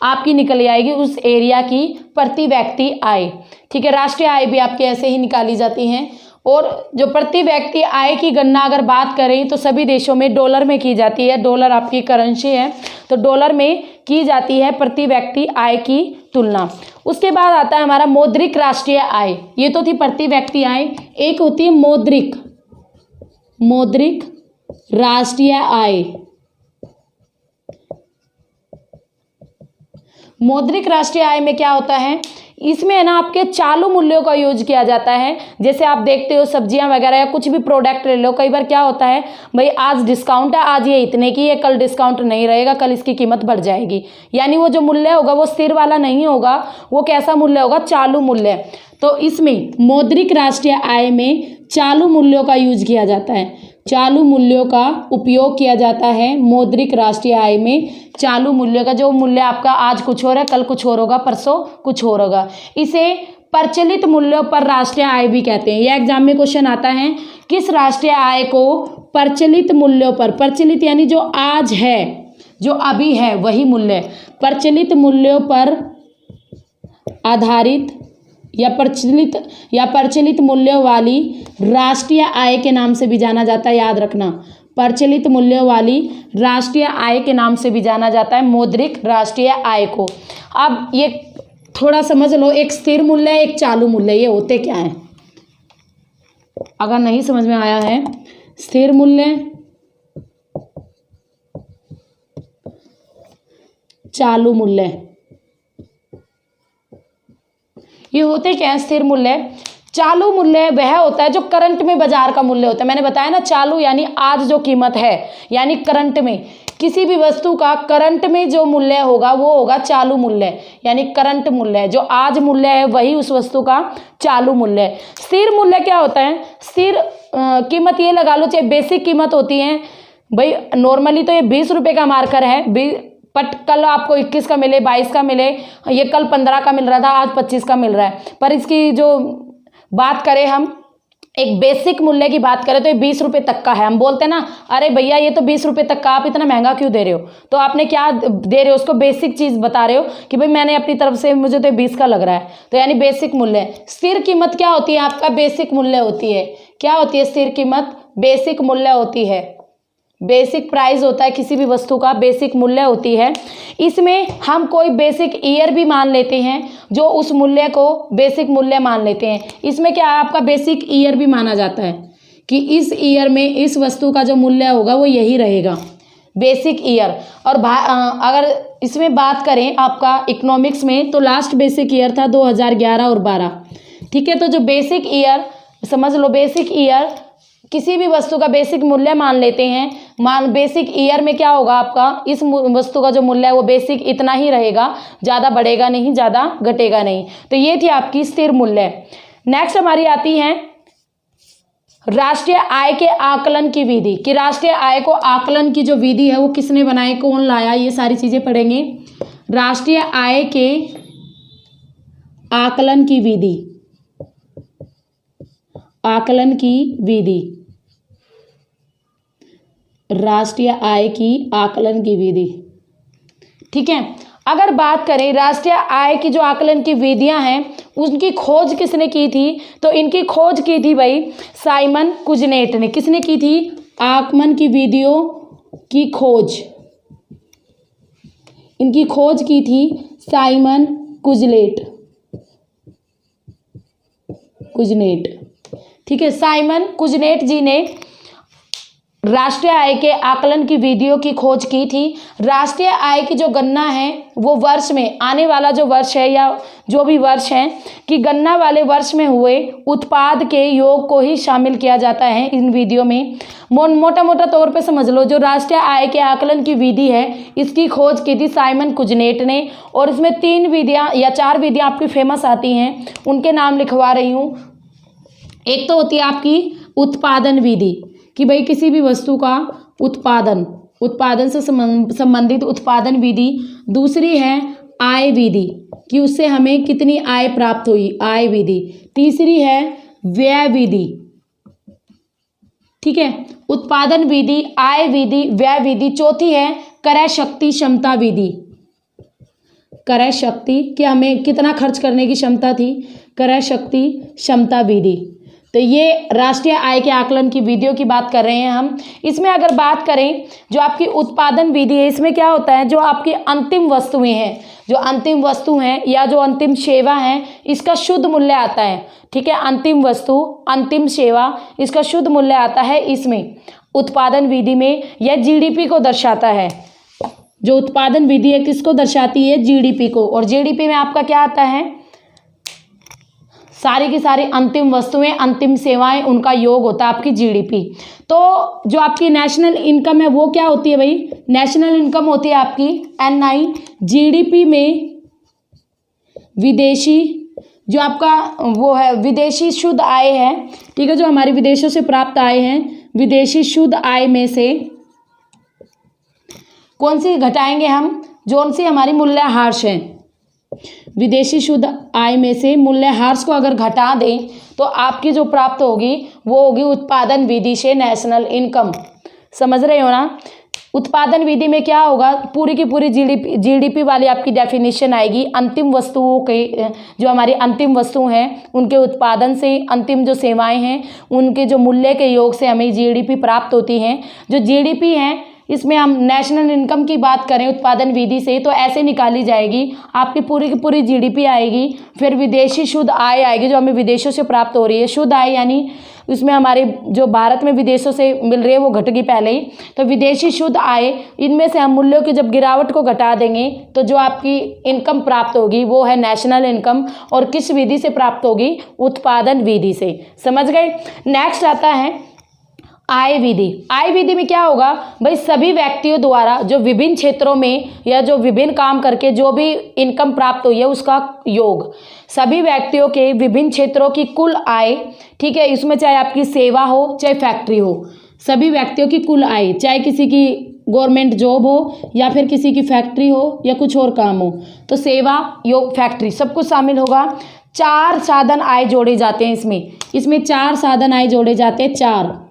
आपकी निकल आएगी उस एरिया की प्रति व्यक्ति आय। ठीक है, राष्ट्रीय आय भी आपके ऐसे ही निकाली जाती हैं। और जो प्रति व्यक्ति आय की गणना अगर बात करें तो सभी देशों में डॉलर में की जाती है। डॉलर आपकी करेंसी है, तो डॉलर में की जाती है प्रति व्यक्ति आय की तुलना। उसके बाद आता है हमारा मौद्रिक राष्ट्रीय आय। ये तो थी प्रति व्यक्ति आय, एक होती है मौद्रिक, मौद्रिक राष्ट्रीय आय। मौद्रिक राष्ट्रीय आय में क्या होता है, इसमें है ना आपके चालू मूल्यों का यूज किया जाता है। जैसे आप देखते हो सब्जियां वगैरह या कुछ भी प्रोडक्ट ले लो, कई बार क्या होता है भाई आज डिस्काउंट है, आज ये इतने की है, कल डिस्काउंट नहीं रहेगा, कल इसकी कीमत बढ़ जाएगी। यानी वो जो मूल्य होगा वो स्थिर वाला नहीं होगा, वो कैसा मूल्य होगा, चालू मूल्य। तो इसमें मौद्रिक राष्ट्रीय आय में चालू मूल्यों का यूज किया जाता है, चालू मूल्यों का उपयोग किया जाता है। मौद्रिक राष्ट्रीय आय में चालू मूल्य का, जो मूल्य आपका आज कुछ और है, कल कुछ और होगा, परसों कुछ और होगा, इसे प्रचलित मूल्यों पर राष्ट्रीय आय भी कहते हैं। यह एग्जाम में क्वेश्चन आता है, किस राष्ट्रीय आय को प्रचलित मूल्यों पर, प्रचलित यानी जो आज है, जो अभी है वही मूल्य, प्रचलित मूल्यों पर आधारित या प्रचलित मूल्यों वाली राष्ट्रीय आय के नाम से भी जाना जाता है। याद रखना, प्रचलित मूल्यों वाली राष्ट्रीय आय के नाम से भी जाना जाता है मौद्रिक राष्ट्रीय आय को। अब ये थोड़ा समझ लो, एक स्थिर मूल्य, एक चालू मूल्य, ये होते क्या हैं? अगर नहीं समझ में आया है, स्थिर मूल्य, चालू मूल्य, ये होते क्या है? स्थिर मूल्य। चालू मूल्य वह होता है जो करंट में बाजार का मूल्य होता है। मैंने बताया ना, चालू यानी आज जो कीमत है, यानी करंट में किसी भी वस्तु का करंट में जो मूल्य होगा वो होगा चालू मूल्य, यानी करंट मूल्य। जो आज मूल्य है वही उस वस्तु का चालू मूल्य है। स्थिर मूल्य क्या होता है? स्थिर कीमत ये लगा लो, चाहे बेसिक कीमत होती है भाई, नॉर्मली तो ये 20 रुपये का मार्कर है, बट कल आपको 21 का मिले, 22 का मिले, ये कल 15 का मिल रहा था, आज 25 का मिल रहा है। पर इसकी जो बात करें, हम एक बेसिक मूल्य की बात करें तो ये 20 रुपये तक का है। हम बोलते हैं ना, अरे भैया ये तो 20 रुपये तक का, आप इतना महंगा क्यों दे रहे हो? तो आपने क्या दे रहे हो? उसको बेसिक चीज़ बता रहे हो कि भाई मैंने अपनी तरफ से, मुझे तो 20 का लग रहा है, तो यानी बेसिक मूल्य। स्थिर कीमत क्या होती है? आपका बेसिक मूल्य होती है। क्या होती है स्थिर कीमत? बेसिक मूल्य होती है। बेसिक प्राइस होता है किसी भी वस्तु का, बेसिक मूल्य होती है। इसमें हम कोई बेसिक ईयर भी मान लेते हैं, जो उस मूल्य को बेसिक मूल्य मान लेते हैं। इसमें क्या है, आपका बेसिक ईयर भी माना जाता है कि इस ईयर में इस वस्तु का जो मूल्य होगा वो यही रहेगा, बेसिक ईयर। और अगर इसमें बात करें आपका इकोनॉमिक्स में, तो लास्ट बेसिक ईयर था 2011 और 12। ठीक है, तो जो बेसिक ईयर, समझ लो बेसिक ईयर, किसी भी वस्तु का बेसिक मूल्य मान लेते हैं। बेसिक ईयर में क्या होगा, आपका इस वस्तु का जो मूल्य है वो बेसिक इतना ही रहेगा, ज़्यादा बढ़ेगा नहीं, ज़्यादा घटेगा नहीं। तो ये थी आपकी स्थिर मूल्य। नेक्स्ट हमारी आती है राष्ट्रीय आय के आकलन की विधि, कि राष्ट्रीय आय को आकलन की जो विधि है वो किसने बनाई, कौन लाया, ये सारी चीज़ें पढ़ेंगे। राष्ट्रीय आय के आकलन की विधि, आकलन की विधि, राष्ट्रीय आय की आकलन की विधि। ठीक है, अगर बात करें राष्ट्रीय आय की जो आकलन की विधियां हैं, उनकी खोज किसने की थी? तो इनकी खोज की थी भाई साइमन कुजनेट ने। किसने की थी? आकलन की विधियों की खोज, इनकी खोज की थी साइमन कुजनेट। ठीक है, साइमन कुजनेट जी ने राष्ट्रीय आय के आकलन की विधियों की खोज की थी। राष्ट्रीय आय की जो गणना है वो वर्ष में, आने वाला जो वर्ष है या जो भी वर्ष है, कि गणना वाले वर्ष में हुए उत्पाद के योग को ही शामिल किया जाता है इन विधियों में। मोटा मोटा तौर पे समझ लो, जो राष्ट्रीय आय के आकलन की विधि है इसकी खोज की थी साइमन कुजनेट ने। और इसमें 3 विधियाँ या 4 विधियाँ आपकी फेमस आती हैं, उनके नाम लिखवा रही हूँ। एक तो होती है आपकी उत्पादन विधि। कि भाई किसी भी वस्तु का उत्पादन से संबंधित उत्पादन विधि। दूसरी है आय विधि कि उससे हमें कितनी आय प्राप्त हुई, आय विधि। तीसरी है व्यय विधि, ठीक है, उत्पादन विधि, आय विधि, व्यय विधि। चौथी है क्रय शक्ति क्षमता विधि, क्रय शक्ति कि हमें कितना खर्च करने की क्षमता थी, क्रय शक्ति क्षमता विधि। तो ये राष्ट्रीय आय के आकलन की विधियों की बात कर रहे हैं हम। इसमें अगर बात करें जो आपकी उत्पादन विधि है, इसमें क्या होता है, जो आपकी अंतिम वस्तुएं हैं, जो अंतिम वस्तु हैं या जो अंतिम सेवा है, इसका शुद्ध मूल्य आता है, ठीक है। अंतिम वस्तु, अंतिम सेवा, इसका शुद्ध मूल्य आता है इसमें उत्पादन विधि में। यह जीडीपी को दर्शाता है। जो उत्पादन विधि है किसको दर्शाती है, जीडीपी को। और जीडीपी में आपका क्या आता है, सारी की सारी अंतिम वस्तुएं, अंतिम सेवाएं, उनका योग होता है आपकी जीडीपी। तो जो आपकी नेशनल इनकम है वो क्या होती है भाई, नेशनल इनकम होती है आपकी एनआई। जीडीपी में विदेशी जो आपका वो है विदेशी शुद्ध आय है, ठीक है, जो हमारे विदेशों से प्राप्त आय हैं, विदेशी शुद्ध आय में से कौन सी घटाएंगे हम, जो सी हमारी मूल्यह्रास है। विदेशी शुद्ध आय में से मूल्यह्रास को अगर घटा दें तो आपकी जो प्राप्त होगी वो होगी उत्पादन विधि से नेशनल इनकम। समझ रहे हो ना। उत्पादन विधि में क्या होगा, पूरी की पूरी जीडीपी वाली आपकी डेफिनेशन आएगी। अंतिम वस्तुओं के, जो हमारी अंतिम वस्तु हैं उनके उत्पादन से, अंतिम जो सेवाएं हैं उनके जो मूल्य के योग से हमें जीडीपी प्राप्त होती हैं। जो जीडीपी है इसमें हम नेशनल इनकम की बात करें उत्पादन विधि से तो ऐसे निकाली जाएगी, आपकी पूरी की पूरी जीडीपी आएगी। फिर विदेशी शुद्ध आय आएगी जो हमें विदेशों से प्राप्त हो रही है। शुद्ध आय यानी उसमें हमारे जो भारत में विदेशों से मिल रही है वो घट गई पहले ही। तो विदेशी शुद्ध आय, इनमें से हम मूल्यों की जब गिरावट को घटा देंगे तो जो आपकी इनकम प्राप्त होगी वो है नेशनल इनकम। और किस विधि से प्राप्त होगी, उत्पादन विधि से। समझ गए। नेक्स्ट आता है आय विधि। आय विधि में क्या होगा भाई, सभी व्यक्तियों द्वारा जो विभिन्न क्षेत्रों में या जो विभिन्न काम करके जो भी इनकम प्राप्त हुई है उसका योग। सभी व्यक्तियों के विभिन्न क्षेत्रों की कुल आय, ठीक है, इसमें चाहे आपकी सेवा हो चाहे फैक्ट्री हो, सभी व्यक्तियों की कुल आय, चाहे किसी की गवर्नमेंट जॉब हो या फिर किसी की फैक्ट्री हो या कुछ और काम हो, तो सेवा, योग, फैक्ट्री सब कुछ शामिल होगा। 4 साधन आय जोड़े जाते हैं इसमें 4 साधन आय जोड़े जाते हैं। 4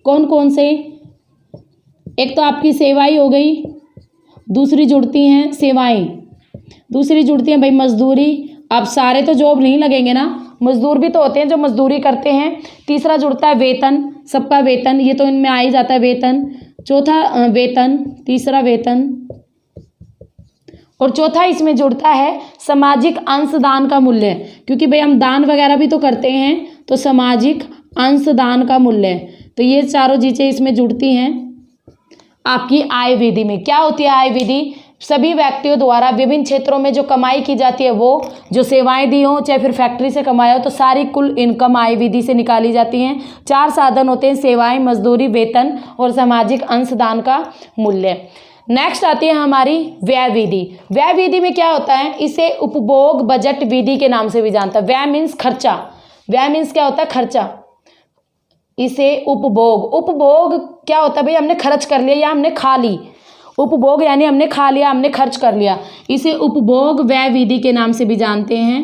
कौन कौन से, एक तो आपकी सेवाएं हो गई, दूसरी जुड़ती हैं सेवाएं, दूसरी जुड़ती हैं भाई मजदूरी। अब सारे तो जॉब नहीं लगेंगे ना, मजदूर भी तो होते हैं जो मजदूरी करते हैं। तीसरा जुड़ता है वेतन, सबका वेतन, ये तो इनमें आ ही जाता है वेतन। चौथा वेतन, तीसरा वेतन, और चौथा इसमें जुड़ता है सामाजिक अंशदान का मूल्य, क्योंकि भाई हम दान वगैरह भी तो करते हैं, तो सामाजिक अंशदान का मूल्य। तो ये चारों चीजें इसमें जुड़ती हैं आपकी आय विधि में। क्या होती है आय विधि, सभी व्यक्तियों द्वारा विभिन्न क्षेत्रों में जो कमाई की जाती है, वो जो सेवाएं दी हो चाहे फिर फैक्ट्री से कमाया हो, तो सारी कुल इनकम आय विधि से निकाली जाती हैं। 4 साधन होते हैं, सेवाएं, मजदूरी, वेतन और सामाजिक अंशदान का मूल्य। नेक्स्ट आती है हमारी व्यय विधि। व्यय विधि में क्या होता है, इसे उपभोग बजट विधि के नाम से भी जानता है। व्यय मीन्स खर्चा, व्यय मीन्स क्या होता है, खर्चा। इसे उपभोग क्या होता है भाई, हमने खर्च कर लिया या हमने खा ली। उपभोग यानी हमने खा लिया, हमने खर्च कर लिया। इसे उपभोग व्यय विधि के नाम से भी जानते हैं।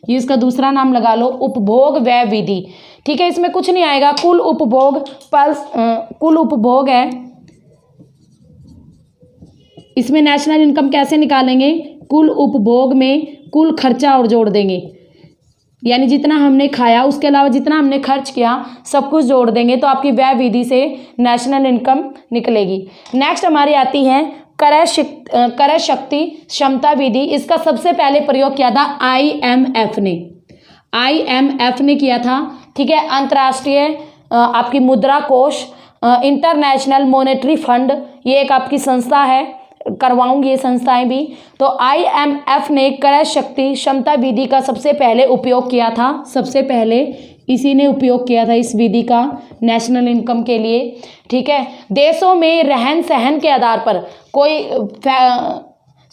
ये इसका दूसरा नाम लगा लो, उपभोग व्यय विधि, ठीक है। इसमें कुछ नहीं आएगा, कुल उपभोग प्लस कुल उपभोग है। इसमें नेशनल इनकम कैसे निकालेंगे, कुल उपभोग में कुल खर्चा और जोड़ देंगे, यानी जितना हमने खाया उसके अलावा जितना हमने खर्च किया सब कुछ जोड़ देंगे, तो आपकी व्यय विधि से नेशनल इनकम निकलेगी। नेक्स्ट हमारी आती है क्रय शक्ति क्षमता विधि। इसका सबसे पहले प्रयोग किया था IMF ने, IMF ने किया था, ठीक है। अंतर्राष्ट्रीय आपकी मुद्रा कोष, इंटरनेशनल मॉनेटरी फंड, ये एक आपकी संस्था है, करवाऊंगी ये संस्थाएं भी। तो IMF ने क्रय शक्ति क्षमता विधि का सबसे पहले उपयोग किया था, सबसे पहले इसी ने उपयोग किया था इस विधि का नेशनल इनकम के लिए, ठीक है। देशों में रहन सहन के आधार पर कोई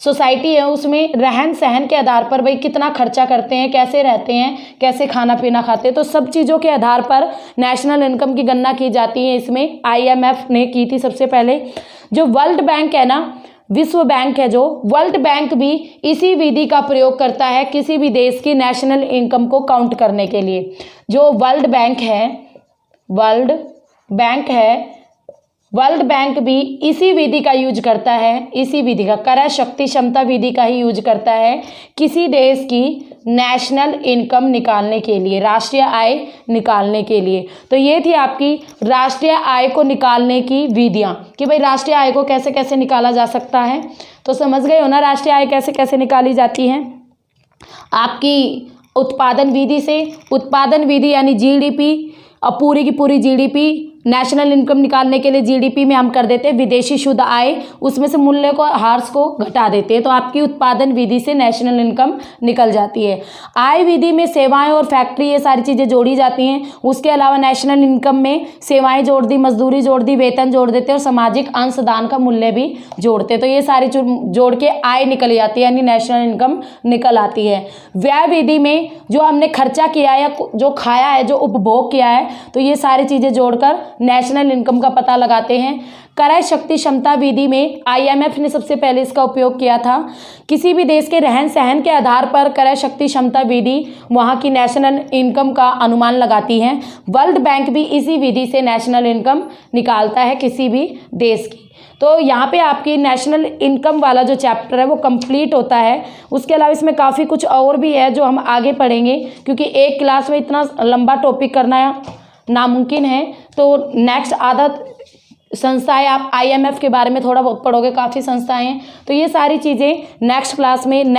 सोसाइटी है उसमें रहन सहन के आधार पर भाई कितना खर्चा करते हैं, कैसे रहते हैं, कैसे खाना पीना खाते हैं, तो सब चीज़ों के आधार पर नेशनल इनकम की गणना की जाती है। इसमें IMF ने की थी सबसे पहले। जो वर्ल्ड बैंक है ना, विश्व बैंक है जो, वर्ल्ड बैंक भी इसी विधि का प्रयोग करता है किसी भी देश की नेशनल इनकम को काउंट करने के लिए। जो वर्ल्ड बैंक है वर्ल्ड बैंक भी इसी विधि का यूज करता है, इसी विधि का, क्रय शक्ति क्षमता विधि का ही यूज करता है किसी देश की नेशनल इनकम निकालने के लिए, राष्ट्रीय आय निकालने के लिए। तो ये थी आपकी राष्ट्रीय आय को निकालने की विधियाँ कि भाई राष्ट्रीय आय को कैसे कैसे निकाला जा सकता है। तो समझ गए हो ना राष्ट्रीय आय कैसे कैसे निकाली जाती है। आपकी उत्पादन विधि से, उत्पादन विधि यानी GDP, और पूरी की पूरी GDP, नेशनल इनकम निकालने के लिए GDP में हम कर देते हैं विदेशी शुद्ध आय, उसमें से मूल्य को, हार्स को घटा देते हैं, तो आपकी उत्पादन विधि से नेशनल इनकम निकल जाती है। आय विधि में सेवाएं और फैक्ट्री ये सारी चीज़ें जोड़ी जाती हैं। उसके अलावा नेशनल इनकम में सेवाएं जोड़ दी, मजदूरी जोड़ दी, वेतन जोड़ देते हैं और सामाजिक अंशदान का मूल्य भी जोड़ते हैं। तो ये सारी जोड़ के आय निकल जाती है, यानी नेशनल इनकम निकल आती है। व्यय विधि में जो हमने खर्चा किया है, जो खाया है, जो उपभोग किया है, तो ये सारी चीज़ें जोड़कर नेशनल इनकम का पता लगाते हैं। क्रय शक्ति क्षमता विधि में IMF ने सबसे पहले इसका उपयोग किया था। किसी भी देश के रहन सहन के आधार पर क्रय शक्ति क्षमता विधि वहाँ की नेशनल इनकम का अनुमान लगाती है। वर्ल्ड बैंक भी इसी विधि से नेशनल इनकम निकालता है किसी भी देश की। तो यहाँ पे आपकी नेशनल इनकम वाला जो चैप्टर है वो कंप्लीट होता है। उसके अलावा इसमें काफ़ी कुछ और भी है जो हम आगे पढ़ेंगे, क्योंकि एक क्लास में इतना लंबा टॉपिक करना नामुमकिन है। तो नेक्स्ट आधा संस्थाएं आप IMF के बारे में थोड़ा बहुत पढ़ोगे, काफ़ी संस्थाएं हैं। तो ये सारी चीज़ें नेक्स्ट क्लास में,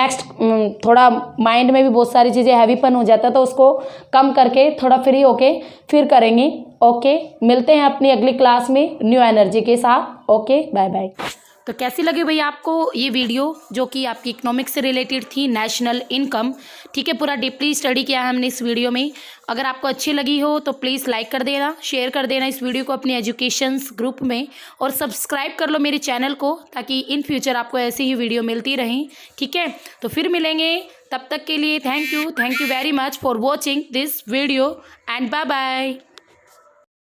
थोड़ा माइंड में भी बहुत सारी चीज़ें हैवीपन हो जाता है, तो उसको कम करके थोड़ा फ्री होके फिर करेंगे। ओके, मिलते हैं अपनी अगली क्लास में न्यू एनर्जी के साथ। Okay, bye bye. तो कैसी लगी भैया आपको ये वीडियो जो कि आपकी इकोनॉमिक्स से रिलेटेड थी, नेशनल इनकम। ठीक है, पूरा डीपली स्टडी किया है हमने इस वीडियो में। अगर आपको अच्छी लगी हो तो प्लीज़ लाइक कर देना, शेयर कर देना इस वीडियो को अपनी एजुकेशंस ग्रुप में, और सब्सक्राइब कर लो मेरे चैनल को, ताकि इन फ्यूचर आपको ऐसी ही वीडियो मिलती रहें। ठीक है, तो फिर मिलेंगे, तब तक के लिए thank you very much for watching this video and bye bye.